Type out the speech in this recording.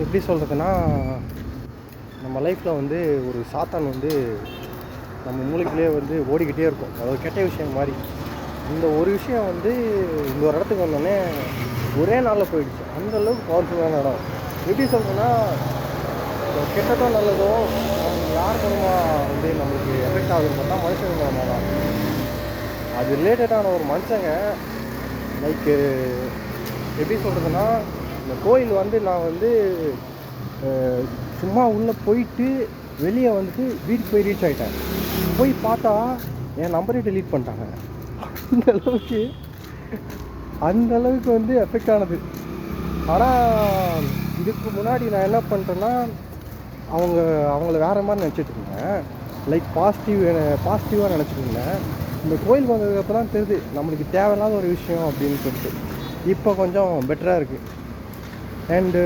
எப்படி சொல்கிறதுன்னா, நம்ம லைஃப்பில் வந்து ஒரு சாத்தான் வந்து நம்ம மூளைக்குள்ளேயே வந்து ஓடிக்கிட்டே இருக்கும். அதாவது கெட்ட விஷயம் மாதிரி. இந்த ஒரு விஷயம் வந்து இந்த ஒரு இடத்துக்கு வந்தோடனே ஒரே நாளில் போயிடுச்சு. அந்தளவுக்கு பவர்ஃபுல்லான இடம். எப்படி சொல்கிறேன்னா, கெட்டதோ நல்லதோ நம்ம யார் மூலமாக வந்து நம்மளுக்கு எஃபெக்ட் ஆகுதுன்னு பார்த்தா மனுஷங்க மூலமாக தான். அது ரிலேட்டடான ஒரு மனுஷங்க லைக்கு எப்படி சொல்கிறதுன்னா, இந்த கோயில் வந்து நான் வந்து சும்மா உள்ளே போயிட்டு வெளியே வந்துட்டு வீட்டுக்கு போய் ரீச் ஆகிட்டேன். போய் பார்த்தா என் நம்பரே டெலீட் பண்ணிட்டாங்க. அந்தளவுக்கு வந்து எஃபெக்ட் ஆனது. ஆனால் இதுக்கு முன்னாடி நான் என்ன பண்ணிட்டேன்னா, அவங்கள வேறு மாதிரி நினச்சிட்டு இருந்தேன். லைக் பாசிட்டிவாக நினச்சிட்டு இருந்தேன். இந்த கோயிலுக்கு வந்ததுக்கப்புறம் தான் தெரியுது நம்மளுக்கு தேவையில்லாத ஒரு விஷயம் அப்படின்னு சொல்லிட்டு. இப்போ கொஞ்சம் பெட்டராக இருக்குது. அண்டு